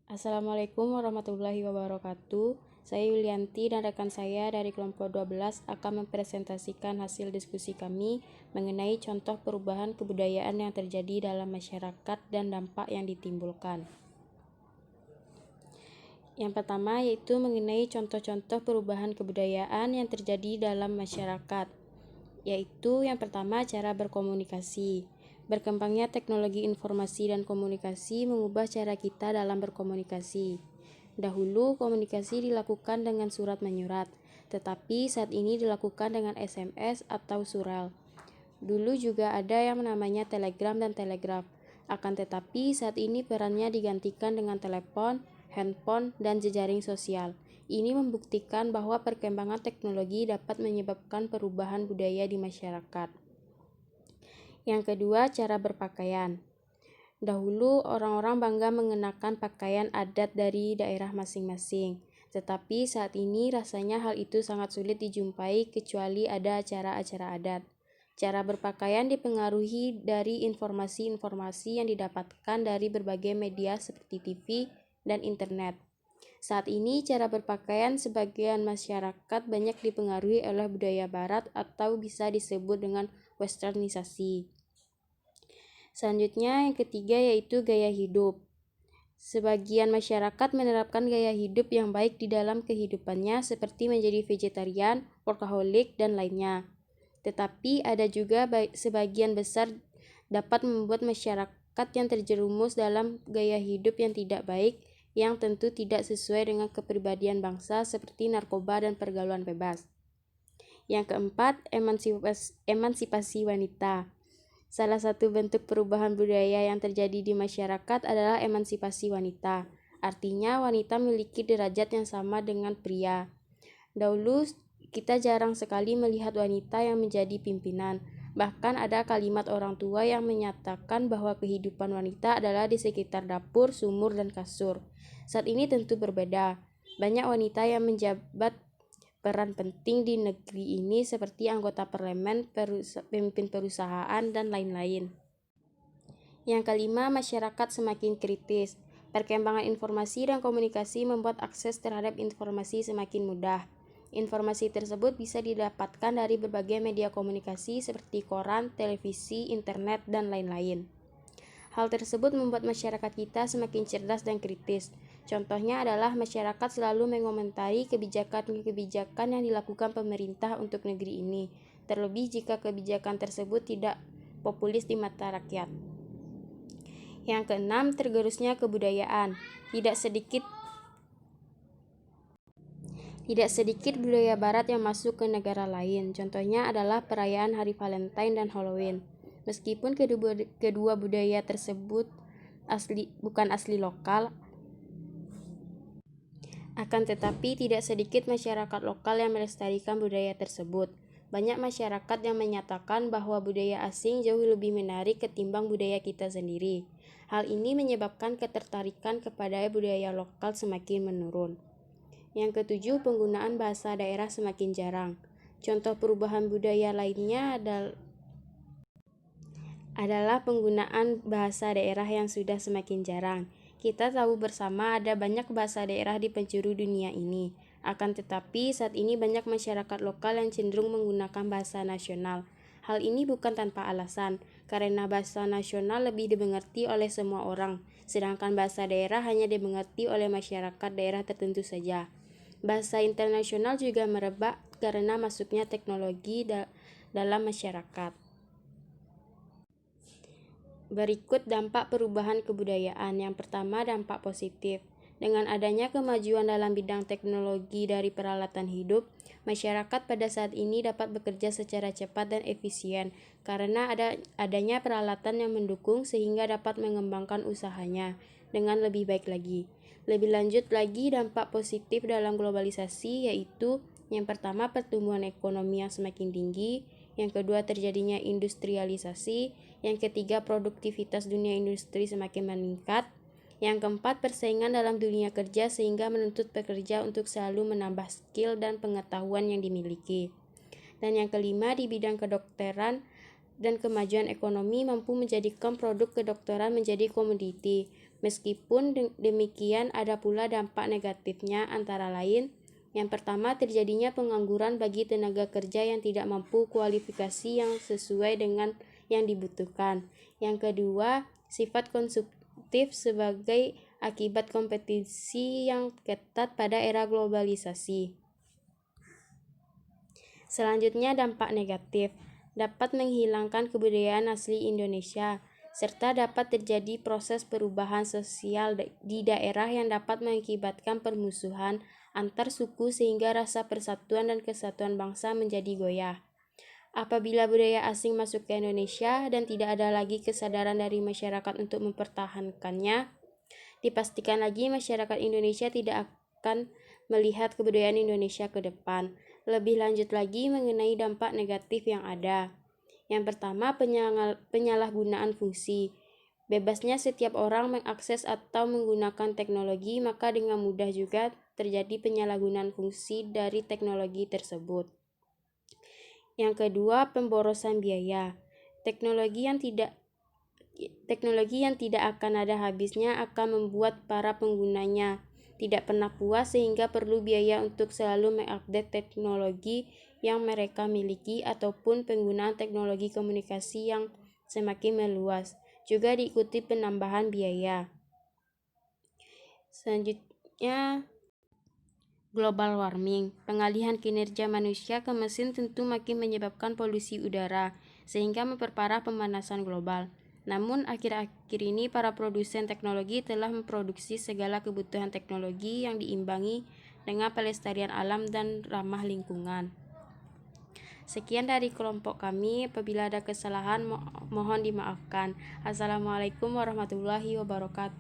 Assalamualaikum warahmatullahi wabarakatuh. Saya Yulianti dan rekan saya dari kelompok 12 akan mempresentasikan hasil diskusi kami mengenai contoh perubahan kebudayaan yang terjadi dalam masyarakat dan dampak yang ditimbulkan. Yang pertama yaitu mengenai contoh-contoh perubahan kebudayaan yang terjadi dalam masyarakat, yaitu yang pertama cara berkomunikasi. Berkembangnya teknologi informasi dan komunikasi mengubah cara kita dalam berkomunikasi. Dahulu komunikasi dilakukan dengan surat menyurat, tetapi saat ini dilakukan dengan SMS atau surel. Dulu juga ada yang namanya telegram dan telegraf. Akan tetapi saat ini perannya digantikan dengan telepon, handphone, dan jejaring sosial. Ini membuktikan bahwa perkembangan teknologi dapat menyebabkan perubahan budaya di masyarakat. Yang kedua, cara berpakaian. Dahulu orang-orang bangga mengenakan pakaian adat dari daerah masing-masing, tetapi saat ini rasanya hal itu sangat sulit dijumpai kecuali ada acara-acara adat. Cara berpakaian dipengaruhi dari informasi-informasi yang didapatkan dari berbagai media seperti TV dan internet. Saat ini cara berpakaian sebagian masyarakat banyak dipengaruhi oleh budaya barat atau bisa disebut dengan westernisasi. Selanjutnya yang ketiga yaitu gaya hidup. Sebagian masyarakat menerapkan gaya hidup yang baik di dalam kehidupannya seperti menjadi vegetarian, workaholic, dan lainnya. Tetapi ada juga sebagian besar dapat membuat masyarakat yang terjerumus dalam gaya hidup yang tidak baik, yang tentu tidak sesuai dengan kepribadian bangsa seperti narkoba dan pergaulan bebas. Yang keempat, emansipasi wanita. Salah satu bentuk perubahan budaya yang terjadi di masyarakat adalah emansipasi wanita. Artinya wanita memiliki derajat yang sama dengan pria. Dahulu kita jarang sekali melihat wanita yang menjadi pimpinan. Bahkan ada kalimat orang tua yang menyatakan bahwa kehidupan wanita adalah di sekitar dapur, sumur, dan kasur. Saat ini tentu berbeda. Banyak wanita yang menjabat peran penting di negeri ini seperti anggota parlemen, pemimpin perusahaan, dan lain-lain. Yang kelima, masyarakat semakin kritis. Perkembangan informasi dan komunikasi membuat akses terhadap informasi semakin mudah. Informasi tersebut bisa didapatkan dari berbagai media komunikasi seperti koran, televisi, internet, dan lain-lain. Hal tersebut membuat masyarakat kita semakin cerdas dan kritis. Contohnya adalah masyarakat selalu mengomentari kebijakan-kebijakan yang dilakukan pemerintah untuk negeri ini, terlebih jika kebijakan tersebut tidak populis di mata rakyat. Yang keenam, tergerusnya kebudayaan. Tidak sedikit budaya barat yang masuk ke negara lain. Contohnya adalah perayaan hari Valentine dan Halloween. Meskipun kedua budaya tersebut bukan asli lokal, akan tetapi tidak sedikit masyarakat lokal yang melestarikan budaya tersebut. Banyak masyarakat yang menyatakan bahwa budaya asing jauh lebih menarik ketimbang budaya kita sendiri. Hal ini menyebabkan ketertarikan kepada budaya lokal semakin menurun. Yang ketujuh, penggunaan bahasa daerah semakin jarang. Contoh perubahan budaya lainnya adalah penggunaan bahasa daerah yang sudah semakin jarang. Kita tahu bersama ada banyak bahasa daerah di penjuru dunia ini. Akan tetapi saat ini banyak masyarakat lokal yang cenderung menggunakan bahasa nasional. Hal ini bukan tanpa alasan, karena bahasa nasional lebih dimengerti oleh semua orang, sedangkan bahasa daerah hanya dimengerti oleh masyarakat daerah tertentu saja. Bahasa internasional juga merebak karena masuknya teknologi dalam masyarakat. Berikut dampak perubahan kebudayaan. Yang pertama, dampak positif. Dengan adanya kemajuan dalam bidang teknologi dari peralatan hidup, masyarakat pada saat ini dapat bekerja secara cepat dan efisien karena adanya peralatan yang mendukung sehingga dapat mengembangkan usahanya dengan lebih baik lagi. Lebih lanjut lagi, dampak positif dalam globalisasi yaitu yang pertama, pertumbuhan ekonomi yang semakin tinggi. Yang kedua, terjadinya industrialisasi. Yang ketiga, produktivitas dunia industri semakin meningkat. Yang keempat, persaingan dalam dunia kerja sehingga menuntut pekerja untuk selalu menambah skill dan pengetahuan yang dimiliki. Dan yang kelima, di bidang kedokteran dan kemajuan ekonomi mampu menjadikan produk kedokteran menjadi komoditi. Meskipun demikian, ada pula dampak negatifnya, antara lain: yang pertama, terjadinya pengangguran bagi tenaga kerja yang tidak mampu kualifikasi yang sesuai dengan yang dibutuhkan. Yang kedua, sifat konsumtif sebagai akibat kompetisi yang ketat pada era globalisasi. Selanjutnya, dampak negatif dapat menghilangkan kebudayaan asli Indonesia, serta dapat terjadi proses perubahan sosial di daerah yang dapat mengakibatkan permusuhan antar suku sehingga rasa persatuan dan kesatuan bangsa menjadi goyah. Apabila budaya asing masuk ke Indonesia dan tidak ada lagi kesadaran dari masyarakat untuk mempertahankannya, dipastikan lagi masyarakat Indonesia tidak akan melihat kebudayaan Indonesia ke depan. Lebih lanjut lagi mengenai dampak negatif yang ada. Yang pertama, penyalahgunaan fungsi. Bebasnya setiap orang mengakses atau menggunakan teknologi, maka dengan mudah juga terjadi penyalahgunaan fungsi dari teknologi tersebut. Yang kedua, pemborosan biaya. Teknologi yang tidak akan ada habisnya akan membuat para penggunanya tidak pernah puas sehingga perlu biaya untuk selalu mengupdate teknologi yang mereka miliki ataupun penggunaan teknologi komunikasi yang semakin meluas. Juga diikuti penambahan biaya. Selanjutnya, global warming. Pengalihan kinerja manusia ke mesin tentu makin menyebabkan polusi udara, sehingga memperparah pemanasan global. Namun, akhir-akhir ini para produsen teknologi telah memproduksi segala kebutuhan teknologi yang diimbangi dengan pelestarian alam dan ramah lingkungan. Sekian dari kelompok kami. Apabila ada kesalahan, mohon dimaafkan. Assalamualaikum warahmatullahi wabarakatuh.